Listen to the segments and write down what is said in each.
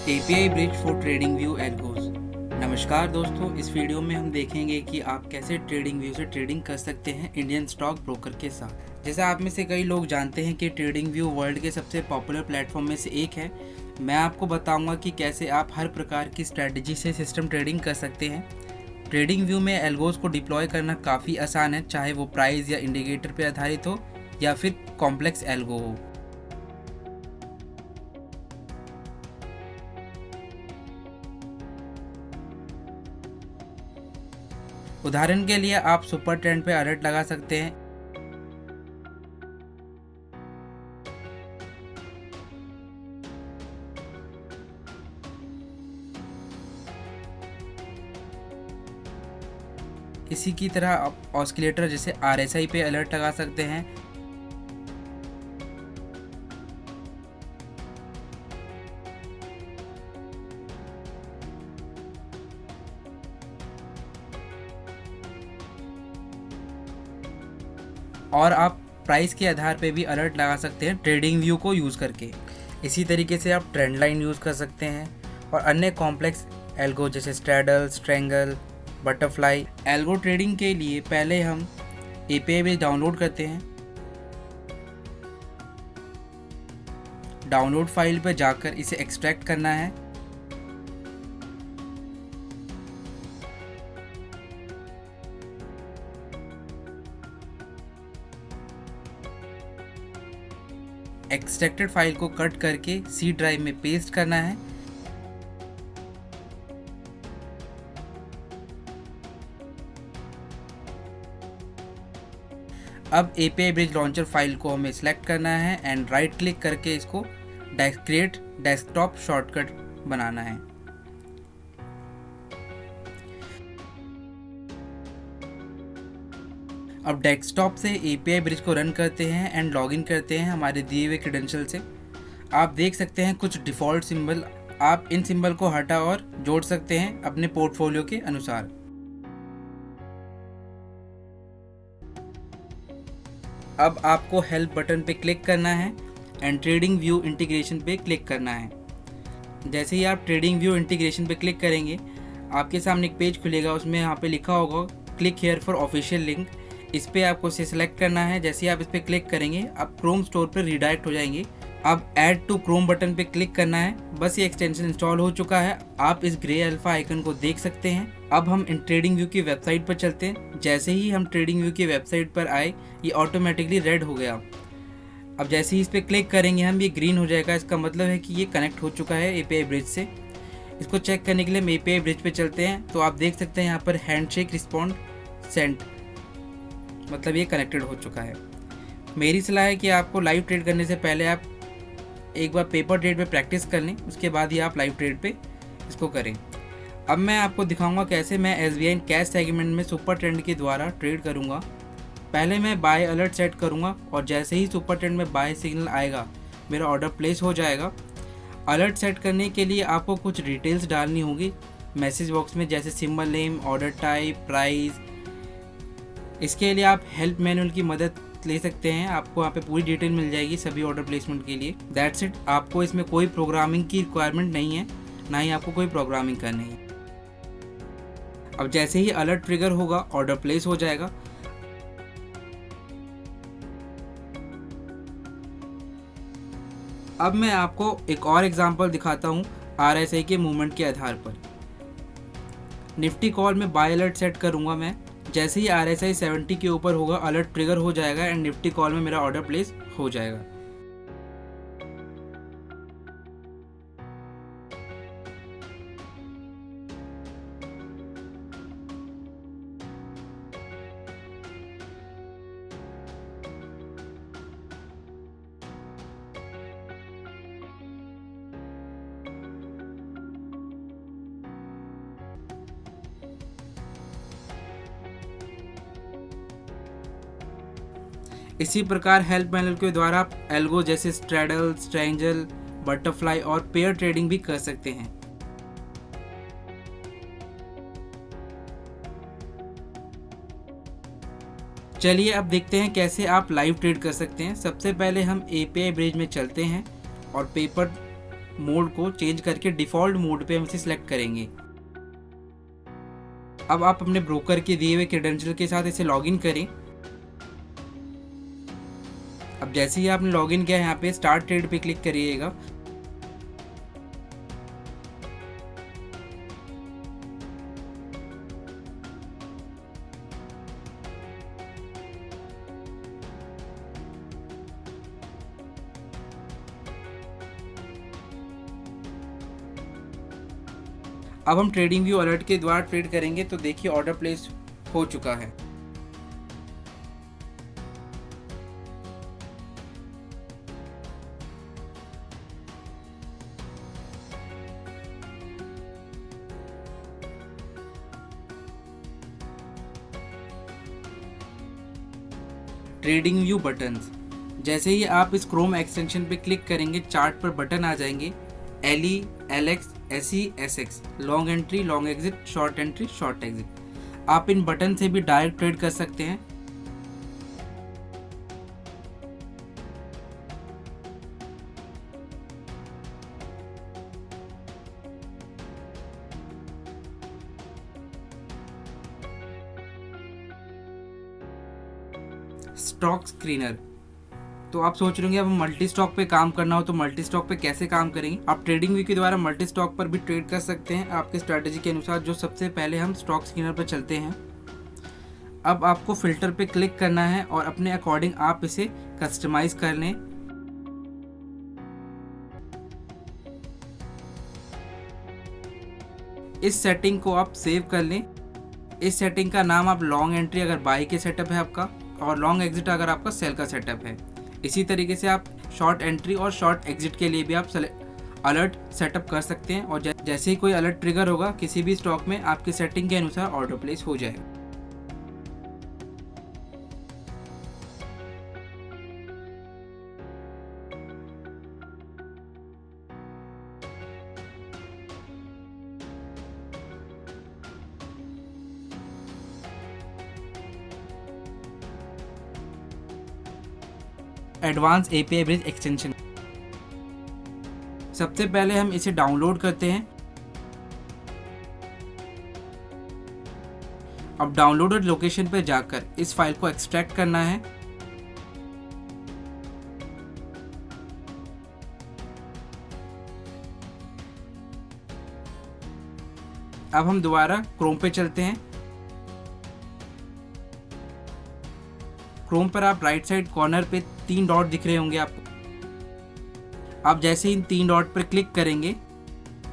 API bridge for trading view algos. नमस्कार दोस्तों, इस वीडियो में हम देखेंगे कि आप कैसे ट्रेडिंग व्यू से ट्रेडिंग कर सकते हैं इंडियन स्टॉक ब्रोकर के साथ। जैसा आप में से कई लोग जानते हैं कि ट्रेडिंग व्यू वर्ल्ड के सबसे पॉपुलर प्लेटफॉर्म में से एक है। मैं आपको बताऊंगा कि कैसे आप हर प्रकार की स्ट्रैटेजी से सिस्टम ट्रेडिंग कर सकते हैं। ट्रेडिंग व्यू में एल्गोज को डिप्लॉय करना काफ़ी आसान है, चाहे वो प्राइस या इंडिकेटर पर आधारित हो या फिर कॉम्प्लेक्स एल्गो हो। उदाहरण के लिए आप सुपर ट्रेंड पे अलर्ट लगा सकते हैं। इसी की तरह आप ऑस्किलेटर जैसे आरएसआई पे अलर्ट लगा सकते हैं। और आप प्राइस के आधार पे भी अलर्ट लगा सकते हैं ट्रेडिंग व्यू को यूज़ करके। इसी तरीके से आप ट्रेंड लाइन यूज़ कर सकते हैं और अन्य कॉम्प्लेक्स एल्गो जैसे straddle, strangle, butterfly. Algo trading के लिए पहले हम एपीआई ब्रिज डाउनलोड करते हैं। डाउनलोड फाइल पर जाकर इसे एक्सट्रैक्ट करना है। एक्सट्रैक्टेड फाइल को कट करके सी ड्राइव में पेस्ट करना है। अब एपीआई ब्रिज लॉन्चर फाइल को हमें सिलेक्ट करना है एंड राइट क्लिक करके इसको क्रिएट डेस्कटॉप शॉर्टकट बनाना है। अब डेस्कटॉप से एपीआई ब्रिज को रन करते हैं एंड लॉगिन करते हैं हमारे दिए हुए क्रेडेंशियल से। आप देख सकते हैं कुछ डिफ़ॉल्ट सिंबल, आप इन सिंबल को हटा और जोड़ सकते हैं अपने पोर्टफोलियो के अनुसार। अब आपको हेल्प बटन पे क्लिक करना है एंड ट्रेडिंग व्यू इंटीग्रेशन पे क्लिक करना है। जैसे ही आप ट्रेडिंग व्यू इंटीग्रेशन पे क्लिक करेंगे आपके सामने एक पेज खुलेगा, उसमें यहाँ पे लिखा होगा click here for official link. इस पर आपको इसे सिलेक्ट करना है। जैसे ही आप इस पर क्लिक करेंगे आप क्रोम स्टोर पर रीडायरेक्ट हो जाएंगे। अब ऐड टू क्रोम बटन पे क्लिक करना है। बस ये एक्सटेंशन इंस्टॉल हो चुका है। आप इस ग्रे अल्फा आइकन को देख सकते हैं। अब हम इन ट्रेडिंग व्यू की वेबसाइट पर चलते हैं। जैसे ही हम ट्रेडिंग व्यू की वेबसाइट पर आए ये ऑटोमेटिकली रेड हो गया। अब जैसे ही इस पर क्लिक करेंगे हम, ये ग्रीन हो जाएगा। इसका मतलब है कि ये कनेक्ट हो चुका है एपीआई ब्रिज से। इसको चेक करने के लिए हम एपीआई ब्रिज पे चलते हैं तो आप देख सकते हैं यहाँ पर हैंडशेक रिस्पॉन्ड सेंट, मतलब ये कनेक्टेड हो चुका है। मेरी सलाह है कि आपको लाइव ट्रेड करने से पहले आप एक बार पेपर ट्रेड पे प्रैक्टिस कर लें, उसके बाद ही आप लाइव ट्रेड पे इसको करें। अब मैं आपको दिखाऊंगा कैसे मैं एसबीआई कैश सेगमेंट में सुपर ट्रेंड के द्वारा ट्रेड करूंगा। पहले मैं बाय अलर्ट सेट करूंगा और जैसे ही सुपर ट्रेंड में बाय सिग्नल आएगा मेरा ऑर्डर प्लेस हो जाएगा। अलर्ट सेट करने के लिए आपको कुछ डिटेल्स डालनी होगी मैसेज बॉक्स में, जैसे symbol name, order type, price. इसके लिए आप हेल्प मैनुअल की मदद ले सकते हैं। आपको यहाँ पे पूरी डिटेल मिल जाएगी सभी ऑर्डर प्लेसमेंट के लिए। That's it. आपको इसमें कोई प्रोग्रामिंग की रिक्वायरमेंट नहीं है, ना ही आपको कोई प्रोग्रामिंग करनी है। अब जैसे ही अलर्ट ट्रिगर होगा ऑर्डर प्लेस हो जाएगा। अब मैं आपको एक और एग्जांपल दिखाता हूँ आरएसआई के मूवमेंट के आधार पर। निफ्टी कॉल में बाय अलर्ट सेट करूँगा मैं। जैसे ही आरएसआई 70 के ऊपर होगा अलर्ट ट्रिगर हो जाएगा एंड निफ्टी कॉल में मेरा ऑर्डर प्लेस हो जाएगा। इसी प्रकार हेल्प मैनुअल के द्वारा आप एल्गो जैसे स्ट्रैडल, स्ट्रैंगल, बटरफ्लाई और पेयर ट्रेडिंग भी कर सकते हैं। चलिए अब देखते हैं कैसे आप लाइव ट्रेड कर सकते हैं। सबसे पहले हम एपीआई ब्रिज में चलते हैं और पेपर मोड को चेंज करके डिफ़ॉल्ट मोड पे हम इसे सिलेक्ट करेंगे। अब आप अपने ब्रोकर के दिए हुए क्रेडेंशियल के साथ इसे लॉगिन करें। अब जैसे ही आपने लॉगिन किया, यहाँ पे स्टार्ट ट्रेड पे क्लिक करिएगा। अब हम ट्रेडिंग व्यू अलर्ट के द्वारा ट्रेड करेंगे, तो देखिए ऑर्डर प्लेस हो चुका है। ट्रेडिंग व्यू बटन्स, जैसे ही आप इस क्रोम एक्सटेंशन पे क्लिक करेंगे, चार्ट पर बटन आ जाएंगे LE, LX, SE, SX, long entry, long exit, short entry, short exit. आप इन बटन से भी डायरेक्ट ट्रेड कर सकते हैं। स्टॉक स्क्रीनर, तो आप सोच रहे होंगे अब मल्टी स्टॉक पे काम करना हो तो मल्टी स्टॉक पे कैसे काम करेंगे। आप ट्रेडिंग व्यू के द्वारा मल्टी स्टॉक पर भी ट्रेड कर सकते हैं आपके स्ट्रैटेजी के अनुसार। जो सबसे पहले हम स्टॉक स्क्रीनर पर चलते हैं। अब आपको फिल्टर पे क्लिक करना है और अपने अकॉर्डिंग आप इसे कस्टमाइज कर लें। इस सेटिंग को आप सेव कर लें। इस सेटिंग का नाम आप लॉन्ग एंट्री अगर बाई के सेटअप है आपका, और लॉन्ग एग्जिट अगर आपका सेल का सेटअप है। इसी तरीके से आप शॉर्ट एंट्री और शॉर्ट एग्जिट के लिए भी आप अलर्ट सेटअप कर सकते हैं, और जैसे ही कोई अलर्ट ट्रिगर होगा किसी भी स्टॉक में, आपकी सेटिंग के अनुसार ऑर्डर प्लेस हो जाएगा। एडवांस API ब्रिज एक्सटेंशन, सबसे पहले हम इसे डाउनलोड करते हैं। अब डाउनलोडेड लोकेशन पर जाकर इस फाइल को एक्सट्रैक्ट करना है। अब हम दोबारा क्रोम पे चलते हैं। क्रोम पर आप राइट साइड कॉर्नर पे 3 डॉट दिख रहे होंगे आपको। आप जैसे इन 3 डॉट पर क्लिक करेंगे,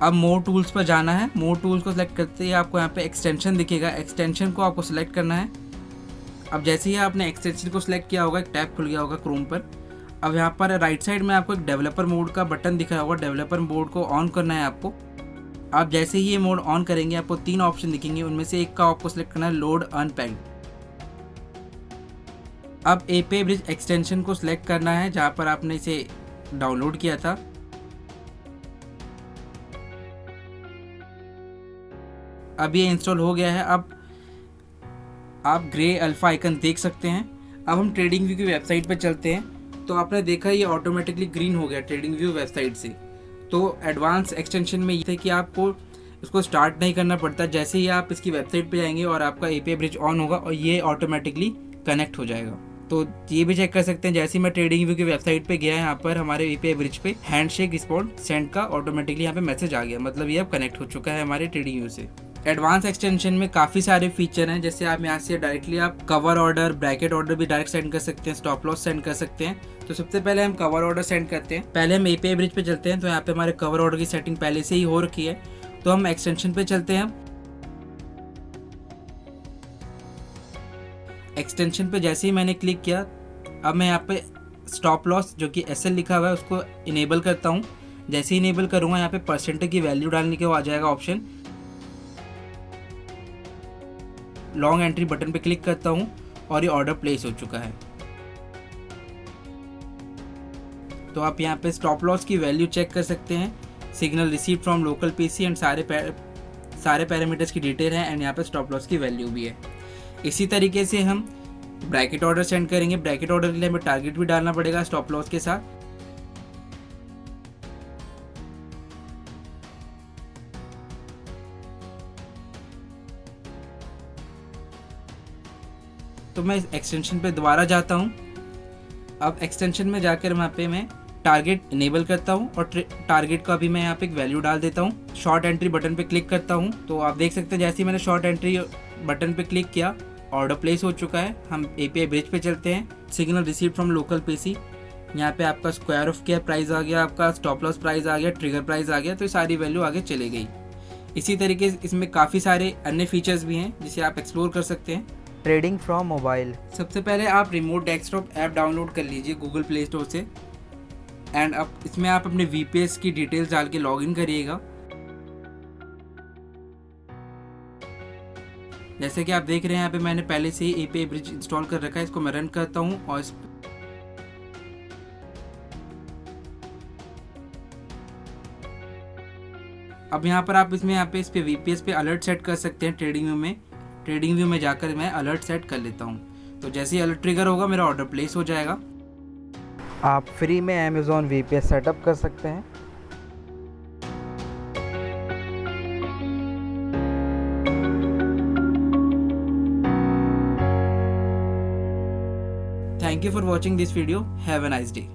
अब मोर टूल्स पर जाना है। मोर टूल्स को सिलेक्ट करते ही आपको यहाँ पे एक्सटेंशन दिखेगा। एक्सटेंशन को आपको सिलेक्ट करना है। अब जैसे ही आपने एक्सटेंशन को सिलेक्ट किया होगा, एक टैब खुल गया होगा क्रोम पर। अब यहाँ पर राइट साइड में आपको एक डेवलपर मोड का बटन दिख रहा होगा। डेवलपर मोड को ऑन करना है आपको। आप जैसे ही ये मोड ऑन करेंगे, आपको 3 ऑप्शन दिखेंगे। उनमें से एक का आपको सिलेक्ट करना है लोड अनपैक्ड। अब API ब्रिज एक्सटेंशन को सिलेक्ट करना है जहाँ पर आपने इसे डाउनलोड किया था। अब ये इंस्टॉल हो गया है। अब आप ग्रे अल्फा आइकन देख सकते हैं। अब हम ट्रेडिंग व्यू की वेबसाइट पर चलते हैं। तो आपने देखा ये ऑटोमेटिकली ग्रीन हो गया ट्रेडिंग व्यू वेबसाइट से। तो एडवांस एक्सटेंशन में ये थे कि आपको इसको स्टार्ट नहीं करना पड़ता। जैसे ही आप इसकी वेबसाइट पे जाएंगे और आपका API ब्रिज ऑन होगा और ये ऑटोमेटिकली कनेक्ट हो जाएगा। तो ये भी चेक कर सकते हैं। जैसे ही मैं ट्रेडिंग व्यू की वेबसाइट पे गया, यहाँ पर हमारे API ब्रिज पे हैंडशेक रिस्पॉन्ड सेंड का ऑटोमेटिकली यहाँ पे मैसेज आ गया। मतलब ये अब कनेक्ट हो चुका है हमारे ट्रेडिंग व्यू से। एडवांस एक्सटेंशन में काफ़ी सारे फीचर हैं। जैसे आप यहाँ से डायरेक्टली आप कवर ऑर्डर, ब्रैकेट ऑर्डर भी डायरेक्ट सेंड कर सकते हैं, स्टॉप लॉस सेंड कर सकते हैं। तो सबसे पहले हम कवर ऑर्डर सेंड करते हैं। पहले हम API ब्रिज पे चलते हैं। तो यहाँ पे हमारे कवर ऑर्डर की सेटिंग पहले से ही हो रखी है। तो हम एक्सटेंशन पे चलते हैं। एक्सटेंशन पे जैसे ही मैंने क्लिक किया, अब मैं यहाँ पे स्टॉप लॉस जो कि SL लिखा हुआ है उसको इनेबल करता हूँ। जैसे ही इनेबल करूँगा, यहाँ पे परसेंटेज की वैल्यू डालने के वो आ जाएगा ऑप्शन। लॉन्ग एंट्री बटन पे क्लिक करता हूँ और ये ऑर्डर प्लेस हो चुका है। तो आप यहाँ पे स्टॉप लॉस की वैल्यू चेक कर सकते हैं। Signal receive from local PC and सारे पैरामीटर्स की डिटेल है एंड यहाँ पे स्टॉप लॉस की वैल्यू भी है। इसी तरीके से हम ब्रैकेट ऑर्डर सेंड करेंगे। ब्रैकेट ऑर्डर के लिए हमें टारगेट भी डालना पड़ेगा स्टॉप लॉस के साथ। तो मैं एक्सटेंशन पे दोबारा जाता हूँ। अब एक्सटेंशन में जाकर वहाँ पे मैं टारगेट इनेबल करता हूँ और टारगेट का भी मैं यहाँ पे एक वैल्यू डाल देता हूँ। शॉर्ट एंट्री बटन पे क्लिक करता हूँ तो आप देख सकते हैं जैसे ही मैंने शॉर्ट एंट्री बटन पे क्लिक किया ऑर्डर प्लेस हो चुका है। हम API ब्रिज पे चलते हैं। Signal receive from local PC, यहाँ पे आपका स्क्वायर ऑफ केयर प्राइस आ गया, आपका स्टॉप लॉस प्राइस आ गया, ट्रिगर प्राइस आ गया, तो ये सारी वैल्यू आगे चली गई। इसी तरीके से इसमें काफ़ी सारे अन्य फीचर्स भी हैं जिसे आप एक्सप्लोर कर सकते हैं। Trading from mobile. सबसे पहले आप रिमोट डेस्कटॉप ऐप डाउनलोड कर लीजिए गूगल प्ले स्टोर से एंड अब इसमें आप अपने VPS की डिटेल्स डाल के लॉगिन करिएगा। जैसे कि आप देख रहे हैं यहाँ पे मैंने पहले से ही API ब्रिज इंस्टॉल कर रखा है। इसको मैं रन करता हूँ और अब यहाँ पर आप यहाँ पे इस पे VPS पे अलर्ट सेट कर सकते हैं। ट्रेडिंग व्यू में जाकर मैं अलर्ट सेट कर लेता हूँ, तो जैसे ही अलर्ट ट्रिगर होगा मेरा ऑर्डर प्लेस हो जाएगा। आप फ्री में Amazon VPS सेटअप कर सकते हैं। Thank you for watching this video. Have a nice day.